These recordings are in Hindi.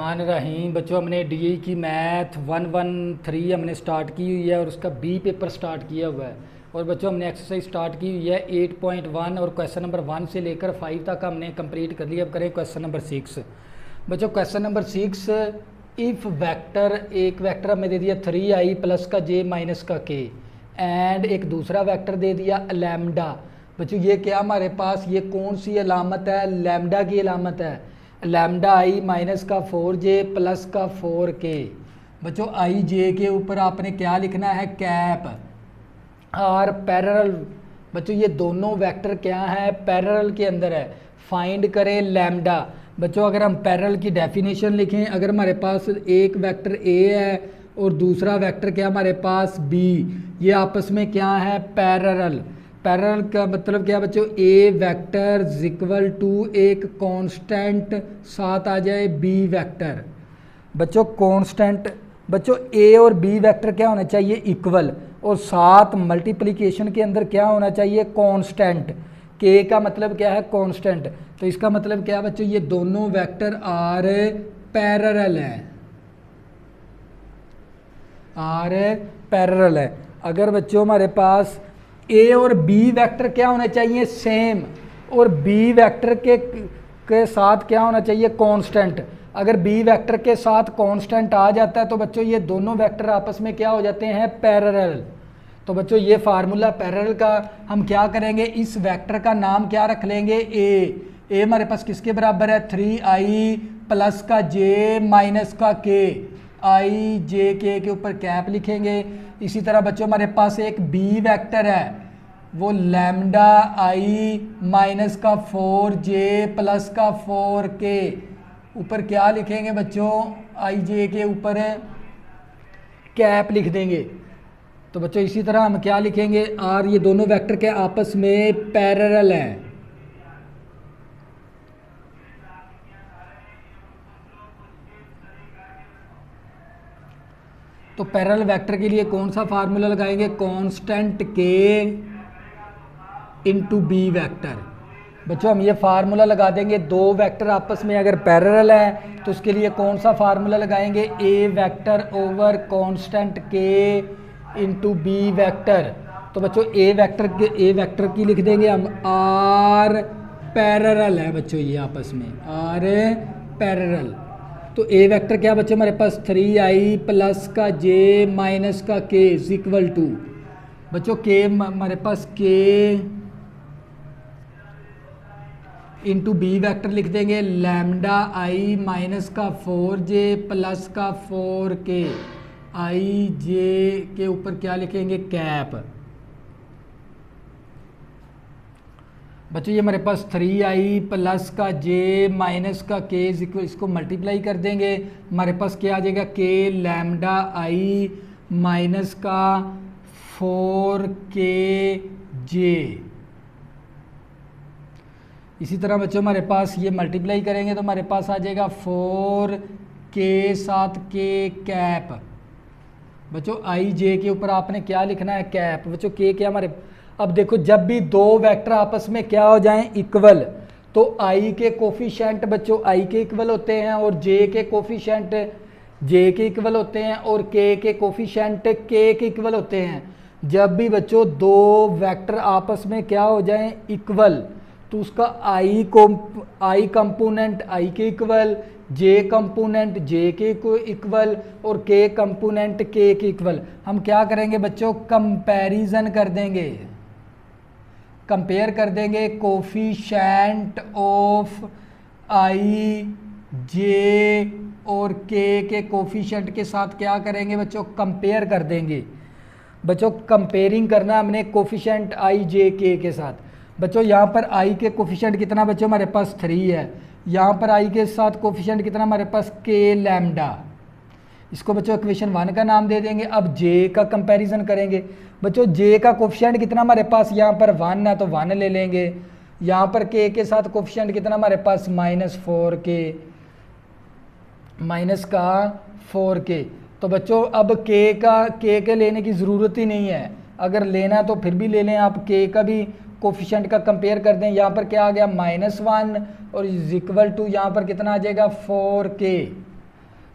बिस्मिल्लाहिर्रहमानिर्रहीम। बच्चों हमने डी की मैथ 113 हमने स्टार्ट की हुई है और उसका बी पेपर स्टार्ट किया हुआ है। और बच्चों हमने एक्सरसाइज स्टार्ट की हुई है 8.1 और क्वेश्चन नंबर 1 से लेकर 5 तक हमने कंप्लीट कर लिया। अब करें क्वेश्चन नंबर 6। बच्चों क्वेश्चन नंबर 6, इफ़ वेक्टर, एक वेक्टर हमें दे दिया 3i प्लस का j माइनस का k एंड एक दूसरा वेक्टर दे दिया लैम्डा। बच्चों ये क्या हमारे पास, ये कौन सी अलामत है? लैम्डा की अलामत है। लैम्डा आई माइनस का 4j प्लस का 4k। बच्चों आई जे के ऊपर आपने क्या लिखना है? कैप। Are parallel. बच्चों ये दोनों वेक्टर क्या है? पैरेलल के अंदर है। फाइंड करें लैम्डा। बच्चों अगर हम पैरेलल की डेफिनेशन लिखें, अगर हमारे पास एक वेक्टर ए है और दूसरा वेक्टर क्या हमारे पास बी, ये आपस में क्या है? पैरेलल। पैरेलल का मतलब क्या बच्चों? ए वेक्टर इक्वल टू एक कांस्टेंट साथ आ जाए बी वेक्टर। बच्चों कांस्टेंट, बच्चों ए और बी वेक्टर क्या होना चाहिए? इक्वल, और साथ मल्टीप्लिकेशन के अंदर क्या होना चाहिए? कांस्टेंट। के का मतलब क्या है? कांस्टेंट। तो इसका मतलब क्या है बच्चों? ये दोनों वेक्टर आर पैरेलल हैं, आर पैरेलल है। अगर बच्चों हमारे पास ए और बी वेक्टर क्या होने चाहिए? सेम, और बी वेक्टर के साथ क्या होना चाहिए? कांस्टेंट। अगर बी वेक्टर के साथ कांस्टेंट आ जाता है तो बच्चों ये दोनों वेक्टर आपस में क्या हो जाते हैं? पैरेलल। तो बच्चों ये फार्मूला पैरेलल का हम क्या करेंगे? इस वेक्टर का नाम क्या रख लेंगे? ए हमारे पास किसके बराबर है? 3i प्लस का j माइनस का k। आई जे के ऊपर कैप लिखेंगे। इसी तरह बच्चों हमारे पास एक बी वेक्टर है, वो लैम्डा आई माइनस का 4j प्लस का 4k। ऊपर क्या लिखेंगे बच्चों? आई जे के ऊपर कैप लिख देंगे। तो बच्चों इसी तरह हम क्या लिखेंगे? आर, ये दोनों वेक्टर के आपस में पैरेलल हैं। तो पैरेलल वेक्टर के लिए कौन सा फार्मूला लगाएंगे? कांस्टेंट के इनटू बी वेक्टर। बच्चों हम ये फार्मूला लगा देंगे, दो वेक्टर आपस में अगर पैरेलल है तो उसके लिए कौन सा फार्मूला लगाएंगे? ए वेक्टर ओवर कांस्टेंट के इनटू बी वेक्टर। तो बच्चों ए वेक्टर की लिख देंगे हम आर पैरेलल है। बच्चों ये आपस में आर पैरेलल। तो ए वेक्टर क्या बच्चों हमारे पास? 3i प्लस का j माइनस का k इज इक्वल टू, बच्चों k हमारे पास k इंटू बी वेक्टर लिख देंगे लैम्डा आई माइनस का 4j प्लस का 4k। आई जे के ऊपर क्या लिखेंगे? कैप। बच्चों ये हमारे पास 3i प्लस का j माइनस का k, इसको मल्टीप्लाई कर देंगे, हमारे पास क्या आ जाएगा? k लैम्डा आई माइनस का 4k j। इसी तरह बच्चों हमारे पास ये मल्टीप्लाई करेंगे तो हमारे पास आ जाएगा 4k साथ k कैप। बच्चों आई जे के ऊपर आपने क्या लिखना है? कैप। बच्चों k क्या हमारे, अब देखो जब भी दो वेक्टर आपस में क्या हो जाएं? इक्वल, तो i के कोफिशिएंट बच्चों i के इक्वल होते हैं और j के कोफिशिएंट j के इक्वल होते हैं और k के कोफिशिएंट k के इक्वल होते हैं। जब भी बच्चों दो वेक्टर आपस में क्या हो जाएं? इक्वल, तो उसका i कंपोनेंट i के इक्वल, j कंपोनेंट j के इक्वल और k कंपोनेंट k के इक्वल। हम क्या करेंगे बच्चों? कंपैरिजन कर देंगे, कंपेयर कर देंगे कोफिशिएंट ऑफ i j और k के कोफिशिएंट के साथ क्या करेंगे बच्चों? कंपेयर कर देंगे। बच्चों कंपेयरिंग करना हमने कोफिशिएंट i j k के साथ। बच्चों यहाँ पर i के कोफिशिएंट कितना बच्चों? हमारे पास 3 है। यहाँ पर i के साथ कोफिशिएंट कितना? हमारे पास k लैम्डा। इसको बच्चों इक्वेशन 1 का नाम दे देंगे। अब j का कंपैरिजन करेंगे। बच्चों j का कोफिशिएंट कितना हमारे पास? यहाँ पर 1 है तो 1 ले लेंगे। यहाँ पर k के साथ कोफिशिएंट कितना हमारे पास? -4k, माइनस का 4k। तो बच्चों अब k के लेने की ज़रूरत ही नहीं है, अगर लेना तो फिर भी ले लें आप। k का भी कोफिशिएंट का कंपेयर कर दें। यहाँ पर क्या आ गया? -1 और इज इक्वल टू यहाँ पर कितना आ जाएगा? 4k।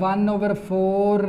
1/4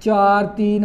4 3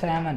7.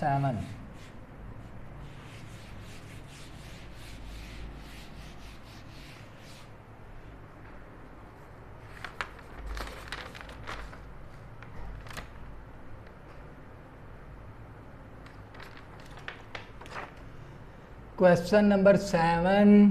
7. Question number 7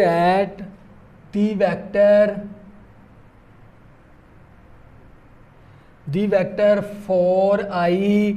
that the vector 4i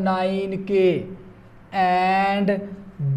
9k and b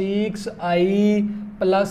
6i plus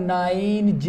9j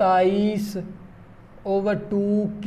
27/2k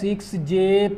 6j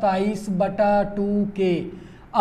27/2k.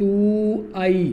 2i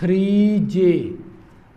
3j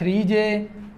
3j.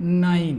9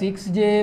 6j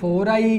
4i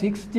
6j,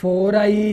4i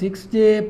6j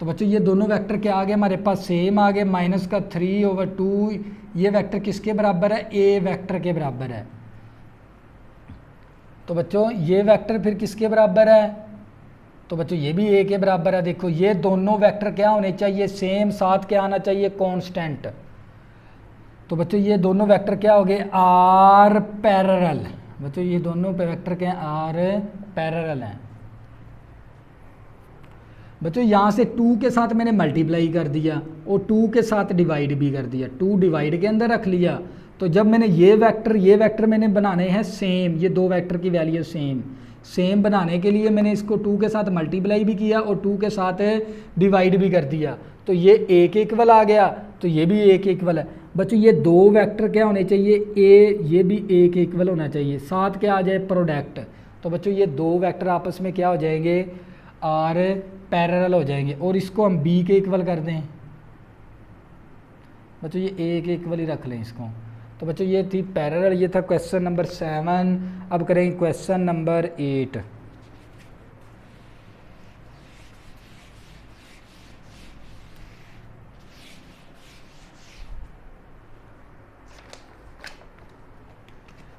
तो बच्चों ये दोनों वेक्टर क्या आ गए हमारे पास, सेम आ गए, -3/2 ये वेक्टर किसके बराबर है, ए वेक्टर के बराबर है। तो बच्चों ये वेक्टर फिर किसके बराबर है, तो बच्चों ये भी ए के बराबर है। देखो ये दोनों वेक्टर क्या होने चाहिए, सेम, साथ क्या आना चाहिए, कांस्टेंट। तो बच्चों ये दोनों वेक्टर क्या हो गए, आर पैरेलल। बच्चों ये दोनों वेक्टर क्या हैं, आर पैरेलल हैं। बच्चों यहाँ से 2 के साथ मैंने मल्टीप्लाई कर दिया और 2 के साथ डिवाइड भी कर दिया, 2 डिवाइड के अंदर रख लिया। तो जब मैंने ये वेक्टर मैंने बनाने हैं सेम, ये दो वेक्टर की वैल्यू सेम बनाने के लिए मैंने इसको 2 के साथ मल्टीप्लाई भी किया और 2 के साथ डिवाइड भी कर दिया। तो ये ए के इक्वल आ गया, तो ये भी ए के इक्वल है। बच्चों ये दो वेक्टर क्या होने चाहिए, ये भी ए के इक्वल होना चाहिए, साथ क्या आ जाए, प्रोडक्ट। तो बच्चों ये दो वेक्टर आपस में क्या हो जाएंगे, आर पैरेलल हो जाएंगे। और इसको हम बी के इक्वल कर दें, बच्चों ये ए के इक्वल ही रख लें इसको। तो बच्चों ये थी पैरेलल, ये था क्वेश्चन नंबर 7। अब करेंगे क्वेश्चन नंबर 8।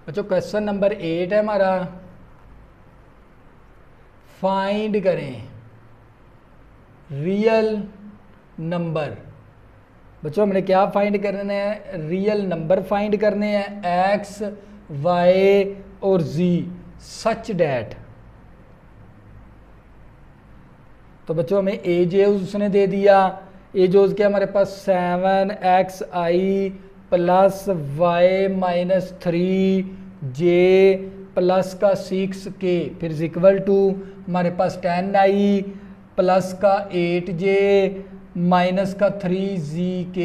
बच्चों क्वेश्चन नंबर 8 है हमारा, फाइंड करें रियल नंबर। बच्चों हमने क्या फाइंड करना है, रियल नंबर फाइंड करने हैं, एक्स वाई और जी, सच डैट। तो बच्चों हमें एजेस उसने दे दिया, एजेस क्या हमारे पास 7xi plus y minus 3j plus का 6k, फिर इक्वल टू हमारे पास 10i प्लस का 8j माइनस का 3zk।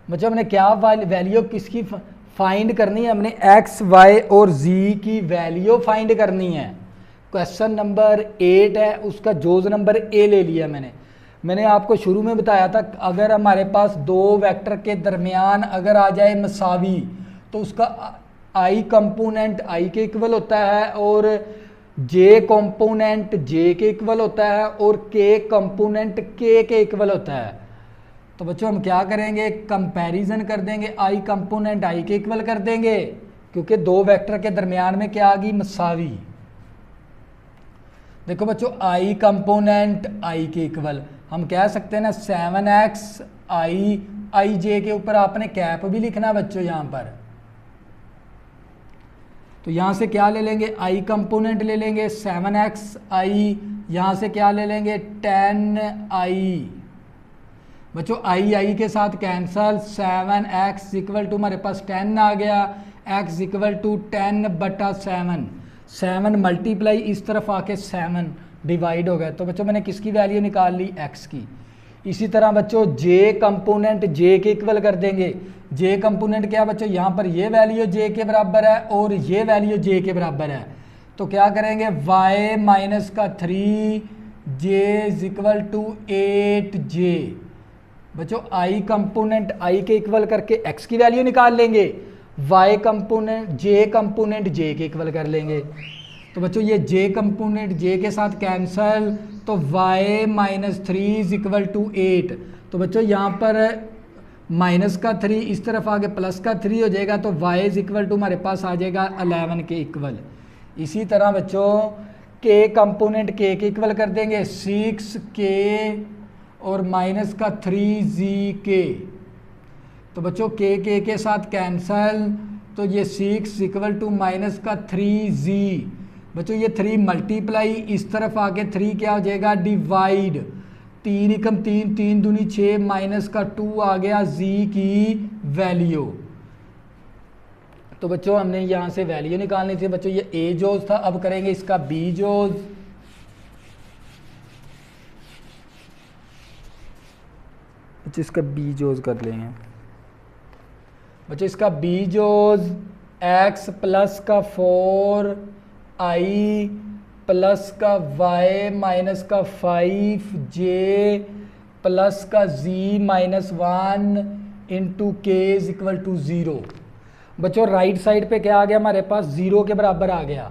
मतलब हमने क्या वैल्यू किसकी फाइंड करनी है, हमने x y और z की वैल्यू फाइंड करनी है। क्वेश्चन नंबर 8 है, उसका जोज नंबर a ले लिया मैंने आपको शुरू में बताया था, अगर हमारे पास दो वेक्टर के दरमियान अगर आ जाए मसावी तो उसका i कंपोनेंट i के इक्वल होता है और j कंपोनेंट j के इक्वल होता है और k कंपोनेंट k के इक्वल होता है। तो बच्चों हम क्या करेंगे, कंपैरिजन कर देंगे, i कंपोनेंट i के इक्वल कर देंगे, क्योंकि दो वेक्टर के दरमियान में क्या आ गई, मसावी। देखो बच्चों i कंपोनेंट i के इक्वल हम कह सकते हैं ना 7xi, ij के ऊपर आपने कैप भी लिखना है बच्चों यहाँ पर। तो यहाँ से क्या ले लेंगे, i कंपोनेंट ले लेंगे 7xi, यहाँ से क्या ले लेंगे 10i। बच्चों i के साथ कैंसल, 7x इक्वल टू हमारे पास 10 आ गया, x इक्वल टू 10/7, 7 मल्टीप्लाई इस तरफ आके 7 डिवाइड हो गया। तो बच्चों मैंने किसकी वैल्यू निकाल ली, x की। इसी तरह बच्चों j कंपोनेंट j के इक्वल कर देंगे, j कंपोनेंट क्या बच्चों, यहाँ पर ये वैल्यू j के बराबर है और ये वैल्यू j के बराबर है। तो क्या करेंगे, y माइनस का 3j is equal to 8j। बच्चों i कंपोनेंट i के इक्वल करके x की वैल्यू निकाल लेंगे, y component j component j के इक्वल कर लेंगे। तो बच्चों ये j कंपोनेंट j के साथ कैंसल, तो y minus 3 is equal to 8। तो बच्चों यहाँ पर माइनस का 3 इस तरफ आगे प्लस का 3 हो जाएगा, तो y इज इक्वल टू हमारे पास आ जाएगा 11 के इक्वल। इसी तरह बच्चों k कंपोनेंट k के इक्वल कर देंगे 6k और माइनस का 3zk। तो बच्चों k के साथ कैंसल, तो ये 6 इक्वल टू माइनस का 3z। बच्चों ये 3 मल्टीप्लाई इस तरफ आके 3 क्या हो जाएगा, डिवाइड, 3 एकम 3, 3 दूनी 6 माइनस का 2 आ गया z की वैल्यू। तो बच्चों हमने यहाँ से वैल्यू निकालनी थी बच्चों, ये a जोज था। अब करेंगे इसका b जोज। बच्चों इसका b जोज कर लेंगे। बच्चों इसका b जोज x प्लस का 4i प्लस का y माइनस का 5j प्लस का z minus 1 into k is equal to 0। बच्चों राइट साइड पे क्या आ गया हमारे पास, 0 के बराबर आ गया।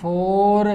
4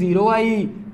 0i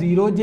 0j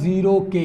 0k.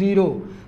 0.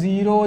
0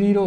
0.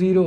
0.